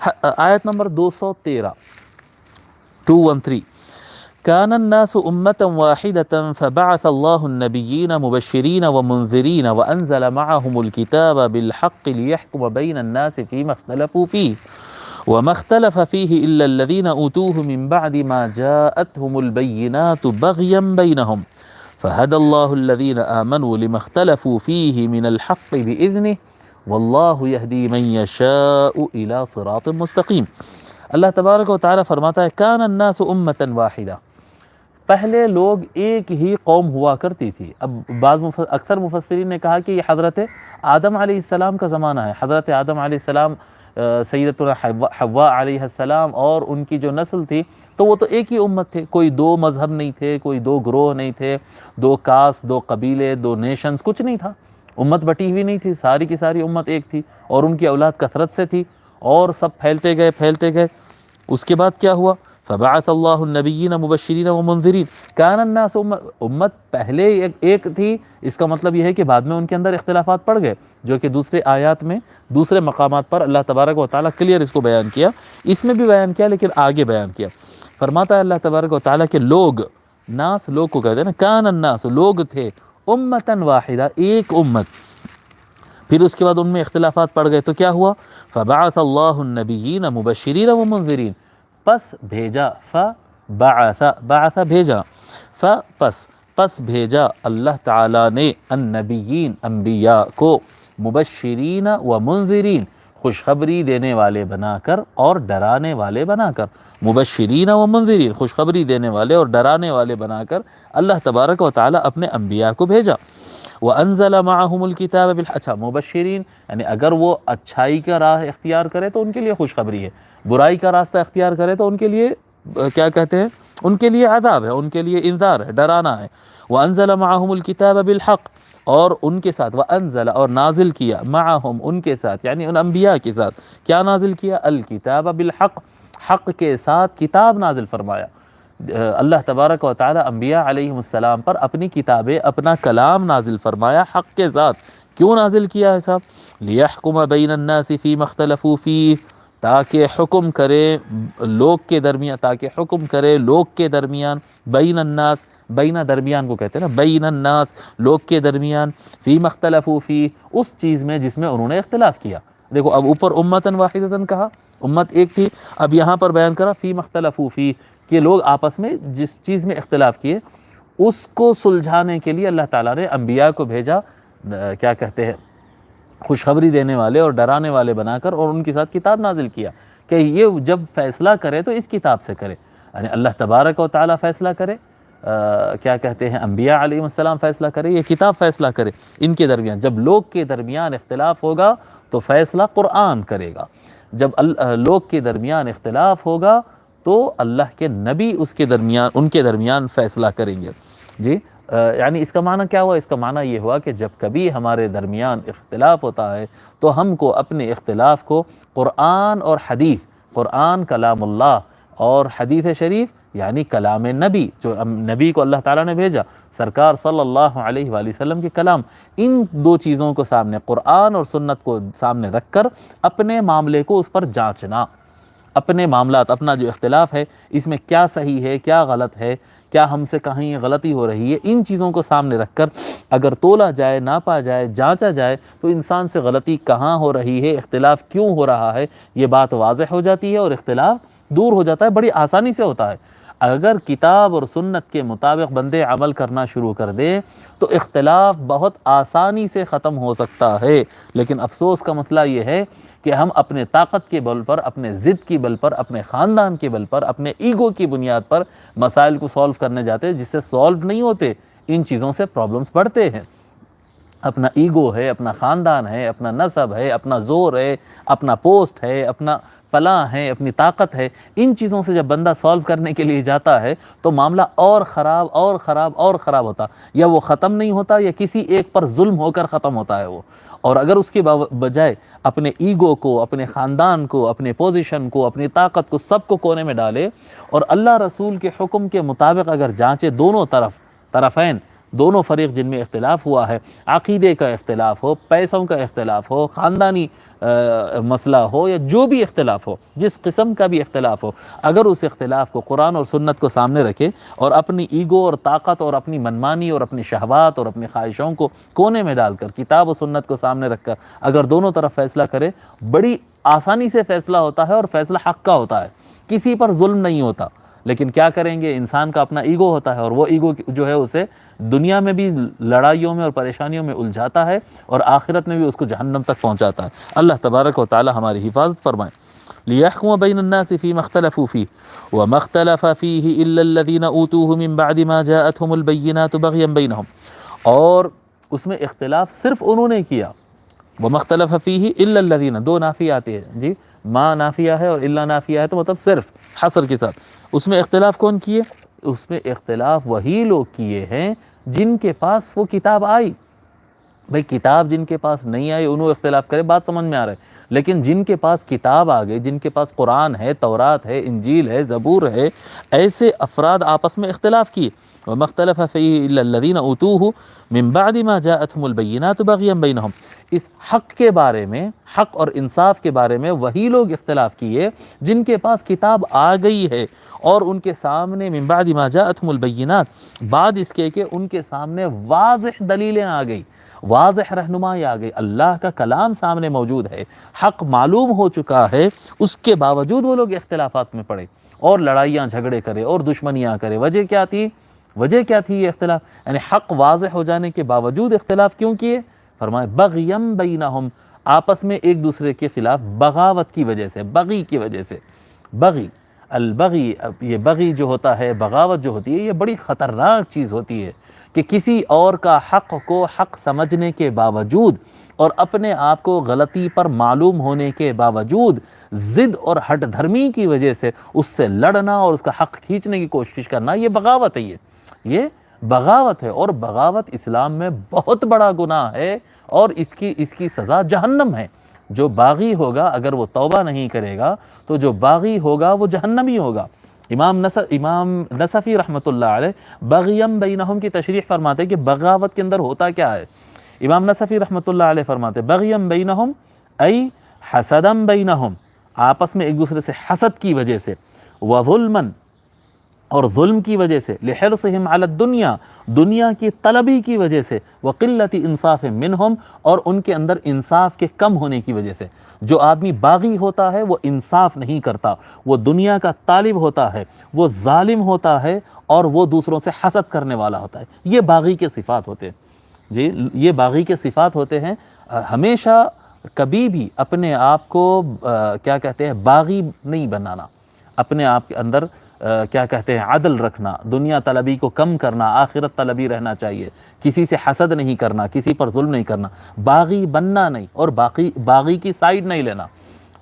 آیت نمبر 213 213 كان الناس أمة واحدة فبعث الله النبيين مبشرين ومنذرين وأنزل معهم الكتاب بالحق ليحكم بين الناس فيما اختلفوا فيه وما اختلف فيه إلا الذين أوتوه من بعد ما جاءتهم البينات بغيا بينهم فهدى الله الذين آمنوا لما اختلفوا فيه من الحق بإذنه والله يهدي من يشاء إلى صراط مستقيم۔ اللہ تبارک و تعالیٰ فرماتا ہے کان الناس امة واحدہ، پہلے لوگ ایک ہی قوم ہوا کرتی تھی۔ اب اکثر مفسرین نے کہا کہ یہ حضرت آدم علیہ السلام کا زمانہ ہے۔ حضرت آدم علیہ السلام، سیدتنا حوا علیہ السلام اور ان کی جو نسل تھی تو وہ تو ایک ہی امت تھے، کوئی دو مذہب نہیں تھے، کوئی دو گروہ نہیں تھے، دو کاسٹ، دو قبیلے، دو نیشنز، کچھ نہیں تھا۔ امت بٹی ہوئی نہیں تھی، ساری کی ساری امت ایک تھی اور ان کی اولاد کثرت سے تھی اور سب پھیلتے گئے۔ اس کے بعد کیا ہوا؟ فبعث اللہ النبیین مبشرین ومنذرین۔ کان الناس امت پہلے ایک تھی، اس کا مطلب یہ ہے کہ بعد میں ان کے اندر اختلافات پڑ گئے، جو کہ دوسرے آیات میں دوسرے مقامات پر اللہ تبارک و تعالیٰ کلیئر اس کو بیان کیا، اس میں بھی بیان کیا لیکن آگے بیان کیا۔ فرماتا ہے اللہ تبارک و تعالیٰ کہ لوگ، ناس لوگ کو کہتے ہیں نا، کان الناس لوگ تھے، امتاً واحدہ ایک امت، پھر اس کے بعد ان میں اختلافات پڑ گئے تو کیا ہوا؟ فبعث اللہ النبیین مبشرین ومنذرین، پس بھیجا، بعث بھیجا، پس بھیجا اللہ تعالیٰ نے النبیین انبیاء کو، مبشرین ومنذرین خوشخبری دینے والے بنا کر اور ڈرانے والے بنا کر، مبشرین ومنذرین خوشخبری دینے والے اور ڈرانے والے بنا کر اللہ تبارک و تعالیٰ اپنے انبیاء کو بھیجا۔ وَأَنزَلَ مَعَهُمُ الْكِتَابَ بِالْحَقِّ، اچھا مبشرین یعنی اگر وہ اچھائی کا راہ اختیار کرے تو ان کے لیے خوشخبری ہے، برائی کا راستہ اختیار کرے تو ان کے لیے کیا کہتے ہیں، ان کے لیے عذاب ہے، ان کے لیے انذار ہے، ڈرانا ہے۔ وَأَنزَلَ مَعَهُمُ الْكِتَابَ بِالْحَقِّ، اور ان کے ساتھ، وَأَنزَلَ اور نازل کیا، معہم ان کے ساتھ یعنی ان انبیاء کے ساتھ کیا نازل کیا؟ الکتاب بالحق، حق کے ساتھ کتاب نازل فرمایا۔ اللہ تبارک و تعالی انبیاء علیہ السلام پر اپنی کتابیں، اپنا کلام نازل فرمایا حق کے ساتھ۔ کیوں نازل کیا ہے صاحب؟ لیحکم بین الناس فیما اختلفوا فیہ، تاکہ حکم کرے لوگ کے درمیان، بین الناس، بین درمیان کو کہتے ہیں نا، بین الناس لوگ کے درمیان، فیما اختلفوا فیہ اس چیز میں جس میں انہوں نے اختلاف کیا۔ دیکھو اب اوپر امتاً واحدتاً کہا، امت ایک تھی، اب یہاں پر بیان کرا فیما اختلفوا فیہ کہ لوگ آپس میں جس چیز میں اختلاف کیے اس کو سلجھانے کے لیے اللہ تعالیٰ نے انبیاء کو بھیجا، کیا کہتے ہیں، خوشخبری دینے والے اور ڈرانے والے بنا کر، اور ان کے ساتھ کتاب نازل کیا کہ یہ جب فیصلہ کرے تو اس کتاب سے کرے، یعنی اللہ تبارک و تعالیٰ فیصلہ کرے، کیا کہتے ہیں، انبیاء علیہ السلام فیصلہ کرے، یہ کتاب فیصلہ کرے ان کے درمیان۔ جب لوگ کے درمیان اختلاف ہوگا تو فیصلہ قرآن کرے گا، جب لوگ کے درمیان اختلاف ہوگا تو اللہ کے نبی ان کے درمیان فیصلہ کریں گے۔ جی یعنی اس کا معنی کیا ہوا؟ اس کا معنی یہ ہوا کہ جب کبھی ہمارے درمیان اختلاف ہوتا ہے تو ہم کو اپنے اختلاف کو قرآن اور حدیث، قرآن کلام اللہ اور حدیث شریف یعنی کلام نبی، جو نبی کو اللہ تعالیٰ نے بھیجا، سرکار صلی اللہ علیہ وآلہ وسلم کے کلام، ان دو چیزوں کو سامنے، قرآن اور سنت کو سامنے رکھ کر اپنے معاملے کو اس پر جانچنا، اپنے معاملات، اپنا جو اختلاف ہے اس میں کیا صحیح ہے، کیا غلط ہے، کیا ہم سے کہیں غلطی ہو رہی ہے، ان چیزوں کو سامنے رکھ کر اگر تولا جائے، ناپا جائے، جانچا جائے تو انسان سے غلطی کہاں ہو رہی ہے، اختلاف کیوں ہو رہا ہے، یہ بات واضح ہو جاتی ہے اور اختلاف دور ہو جاتا ہے، بڑی آسانی سے ہوتا ہے۔ اگر کتاب اور سنت کے مطابق بندے عمل کرنا شروع کر دیں تو اختلاف بہت آسانی سے ختم ہو سکتا ہے، لیکن افسوس کا مسئلہ یہ ہے کہ ہم اپنے طاقت کے بل پر، اپنے ضد کی بل پر، اپنے خاندان کے بل پر، اپنے ایگو کی بنیاد پر مسائل کو سولو کرنے جاتے ہیں، جس سے سولو نہیں ہوتے، ان چیزوں سے پرابلمز بڑھتے ہیں۔ اپنا ایگو ہے، اپنا خاندان ہے، اپنا نسب ہے، اپنا زور ہے، اپنا پوسٹ ہے، اپنا فلاں ہے، اپنی طاقت ہے، ان چیزوں سے جب بندہ سولو کرنے کے لیے جاتا ہے تو معاملہ اور خراب اور خراب اور خراب ہوتا، یا وہ ختم نہیں ہوتا یا کسی ایک پر ظلم ہو کر ختم ہوتا ہے وہ۔ اور اگر اس کے بجائے اپنے ایگو کو، اپنے خاندان کو، اپنے پوزیشن کو، اپنی طاقت کو، سب کو کونے میں ڈالے اور اللہ رسول کے حکم کے مطابق اگر جانچے دونوں طرفین، دونوں فریق جن میں اختلاف ہوا ہے، عقیدے کا اختلاف ہو، پیسوں کا اختلاف ہو، خاندانی مسئلہ ہو، یا جو بھی اختلاف ہو، جس قسم کا بھی اختلاف ہو، اگر اس اختلاف کو قرآن اور سنت کو سامنے رکھے اور اپنی ایگو اور طاقت اور اپنی منمانی اور اپنی شہوات اور اپنی خواہشوں کو کونے میں ڈال کر کتاب و سنت کو سامنے رکھ کر اگر دونوں طرف فیصلہ کرے، بڑی آسانی سے فیصلہ ہوتا ہے اور فیصلہ حق کا ہوتا ہے، کسی پر ظلم نہیں ہوتا۔ لیکن کیا کریں گے، انسان کا اپنا ایگو ہوتا ہے، اور وہ ایگو جو ہے اسے دنیا میں بھی لڑائیوں میں اور پریشانیوں میں الجھاتا ہے، اور آخرت میں بھی اس کو جہنم تک پہنچاتا ہے۔ اللہ تبارک و تعالی ہماری حفاظت فرمائے۔ لِيَحْكُمَ بَيْنَ النَّاسِ فِيمَا اخْتَلَفُوا فِيهِ وَمَا اخْتَلَفَ فِيهِ إِلَّا الَّذِينَ أُوتُوهُ مِن بَعْدِ مَا جَاءَتْهُمُ الْبَيِّنَاتُ بَغْيًا بَيْنَهُمْ، اور اس میں اختلاف صرف انہوں نے کیا۔ وَمَا اخْتَلَفَ فِيهِ إِلَّا الَّذِينَ، دو نافیہ آتے ہیں جی، ما نافیہ ہے اور الا نافیہ ہے، تو مطلب صرف حصر کے ساتھ۔ اس میں اختلاف کون کیے؟ اس میں اختلاف وہی لوگ کیے ہیں جن کے پاس وہ کتاب آئی۔ بھئی کتاب جن کے پاس نہیں آئی انہوں اختلاف کرے، بات سمجھ میں آ رہا ہے، لیکن جن کے پاس کتاب آ گئی، جن کے پاس قرآن ہے، تورات ہے، انجیل ہے، زبور ہے، ایسے افراد آپس میں اختلاف کیے۔ وَمَا اخْتَلَفَ فِيهِ إِلَّا الَّذِينَ أُوتُوهُ مِن بَعْدِ مَا جَاءَتْهُمُ الْبَيِّنَاتُ بَغْيًا بَيْنَهُمْ، اس حق کے بارے میں، حق اور انصاف کے بارے میں وہی لوگ اختلاف کیے جن کے پاس کتاب آ گئی ہے، اور ان کے سامنے من بعد ما جاءتهم البینات، بعد اس کے کہ ان کے سامنے واضح دلیلیں آ گئی، واضح رہنمائی آ گئی، اللہ کا کلام سامنے موجود ہے، حق معلوم ہو چکا ہے، اس کے باوجود وہ لوگ اختلافات میں پڑے اور لڑائیاں جھگڑے کرے اور دشمنیاں کرے۔ وجہ کیا تھی؟ وجہ کیا تھی یہ اختلاف؟ یعنی حق واضح ہو جانے کے باوجود اختلاف کیوں کیے؟ فرمائے بغیم بینہم، آپس میں ایک دوسرے کے خلاف بغاوت کی وجہ سے، بغی کی وجہ سے۔ بغی، البغی، یہ بغی جو ہوتا ہے، بغاوت جو ہوتی ہے، یہ بڑی خطرناک چیز ہوتی ہے کہ کسی اور کا حق کو حق سمجھنے کے باوجود اور اپنے آپ کو غلطی پر معلوم ہونے کے باوجود ضد اور ہٹ دھرمی کی وجہ سے اس سے لڑنا اور اس کا حق کھینچنے کی کوشش کرنا، یہ بغاوت ہے، یہ بغاوت ہے، اور بغاوت اسلام میں بہت بڑا گناہ ہے، اور اس کی سزا جہنم ہے۔ جو باغی ہوگا اگر وہ توبہ نہیں کرے گا تو جو باغی ہوگا وہ جہنمی ہوگا۔ امام نصفی رحمۃ اللہ علیہ بغیم بینہم کی تشریح فرماتے ہیں کہ بغاوت کے اندر ہوتا کیا ہے۔ امام نصفی رحمۃ اللہ علیہ فرماتے ہیں بغیم بینہم ای حسدم بینہم، آپس میں ایک دوسرے سے حسد کی وجہ سے، وظلمن، اور ظلم کی وجہ سے، لحرصہم علی الدنیا، دنیا کی طلبی کی وجہ سے، وقلت انصاف منہم، اور ان کے اندر انصاف کے کم ہونے کی وجہ سے۔ جو آدمی باغی ہوتا ہے وہ انصاف نہیں کرتا، وہ دنیا کا طالب ہوتا ہے، وہ ظالم ہوتا ہے، اور وہ دوسروں سے حسد کرنے والا ہوتا ہے۔ یہ باغی کے صفات ہوتے ہیں جی، یہ باغی کے صفات ہوتے ہیں۔ ہمیشہ کبھی بھی اپنے آپ کو کیا کہتے ہیں، باغی نہیں بنانا، اپنے آپ کے اندر کیا کہتے ہیں، عدل رکھنا، دنیا طلبی کو کم کرنا، آخرت طلبی رہنا چاہیے، کسی سے حسد نہیں کرنا، کسی پر ظلم نہیں کرنا، باغی بننا نہیں، اور باغی کی سائیڈ نہیں لینا۔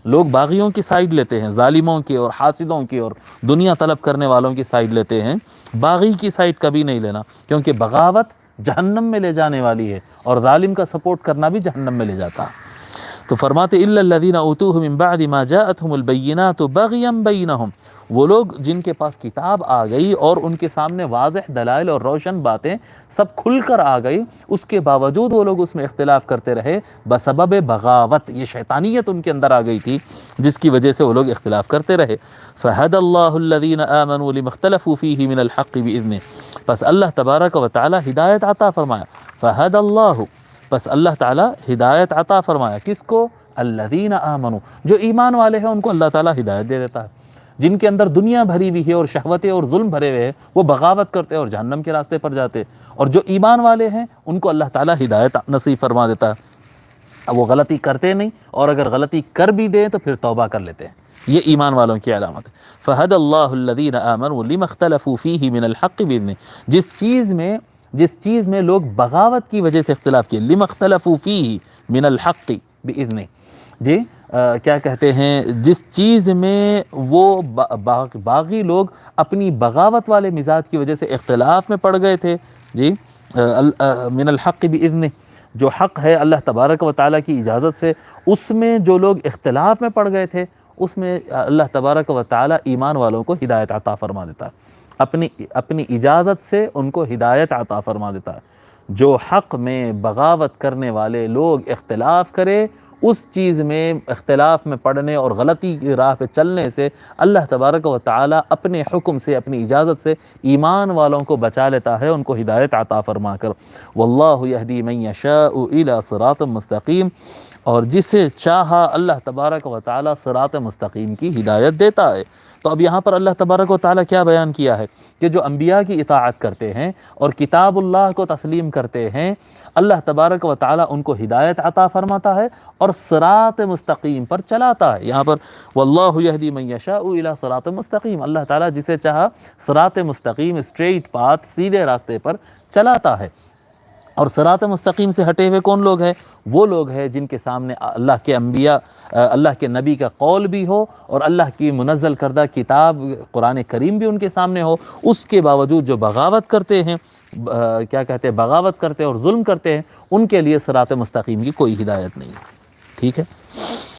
لوگ باغیوں کی سائیڈ لیتے ہیں، ظالموں کی اور حاسدوں کی اور دنیا طلب کرنے والوں کی سائیڈ لیتے ہیں، باغی کی سائیڈ کبھی نہیں لینا، کیونکہ بغاوت جہنم میں لے جانے والی ہے، اور ظالم کا سپورٹ کرنا بھی جہنم میں لے جاتا ہے۔ تو فرماتے الا الذین اوتوہ من بعد ما جاءتهم البینات بغیا بینہم، وہ لوگ جن کے پاس کتاب آ گئی اور ان کے سامنے واضح دلائل اور روشن باتیں سب کھل کر آ گئی، اس کے باوجود وہ لوگ اس میں اختلاف کرتے رہے بسبب بغاوت، یہ شیطانیت ان کے اندر آ گئی تھی جس کی وجہ سے وہ لوگ اختلاف کرتے رہے۔ فہدى اللہ الذین آمنوا لما اختلفوا فیہ من الحق بإذنہ، پس اللہ تبارک و تعالی ہدایت عطا فرمایا۔ فہدى اللہ، پس اللہ تعالی ہدایت عطا فرمایا، کس کو؟ الذین آمنوا، جو ایمان والے ہیں ان کو اللہ تعالی ہدایت دے دیتا ہے۔ جن کے اندر دنیا بھری ہوئی ہے اور شہوتیں اور ظلم بھرے ہوئے ہیں، وہ بغاوت کرتے اور جہنم کے راستے پر جاتے، اور جو ایمان والے ہیں ان کو اللہ تعالی ہدایت نصیب فرما دیتا ہے۔ اب وہ غلطی کرتے نہیں، اور اگر غلطی کر بھی دیں تو پھر توبہ کر لیتے ہیں، یہ ایمان والوں کی علامت ہے۔ فہدى اللہ الذین آمنوا لما اختلفوا فیہ من الحق بإذنہ، جس چیز میں لوگ بغاوت کی وجہ سے اختلاف کیے، لما اختلفوا فیہ من الحق بإذنہ، جی کیا کہتے ہیں، جس چیز میں وہ باغی لوگ اپنی بغاوت والے مزاج کی وجہ سے اختلاف میں پڑ گئے تھے، جی من الحق بإذنہ، جو حق ہے اللہ تبارک و تعالیٰ کی اجازت سے، اس میں جو لوگ اختلاف میں پڑ گئے تھے، اس میں اللہ تبارک و تعالیٰ ایمان والوں کو ہدایت عطا فرما دیتا ہے۔ اپنی اجازت سے ان کو ہدایت عطا فرما دیتا ہے۔ جو حق میں بغاوت کرنے والے لوگ اختلاف کرے، اس چیز میں اختلاف میں پڑنے اور غلطی کی راہ پہ چلنے سے اللہ تبارک و تعالی اپنے حکم سے، اپنی اجازت سے ایمان والوں کو بچا لیتا ہے، ان کو ہدایت عطا فرما کر۔ واللہ یہدی من یشاء الی صراط مستقیم، اور جسے چاہا اللہ تبارک و تعالی صراط مستقیم کی ہدایت دیتا ہے۔ تو اب یہاں پر اللہ تبارک و تعالیٰ کیا بیان کیا ہے کہ جو انبیاء کی اطاعت کرتے ہیں اور کتاب اللہ کو تسلیم کرتے ہیں، اللہ تبارک و تعالیٰ ان کو ہدایت عطا فرماتا ہے اور صراط مستقیم پر چلاتا ہے۔ یہاں پر واللہ یہدی من یشاء الی صراط مستقیم، اللہ تعالیٰ جسے چاہا صراط مستقیم، اسٹریٹ پاتھ، سیدھے راستے پر چلاتا ہے۔ اور صراط مستقیم سے ہٹے ہوئے کون لوگ ہیں؟ وہ لوگ ہیں جن کے سامنے اللہ کے انبیاء، اللہ کے نبی کا قول بھی ہو اور اللہ کی منزل کردہ کتاب قرآن کریم بھی ان کے سامنے ہو، اس کے باوجود جو بغاوت کرتے ہیں، بغاوت کرتے اور ظلم کرتے ہیں، ان کے لیے صراط مستقیم کی کوئی ہدایت نہیں ہے۔ ٹھیک ہے۔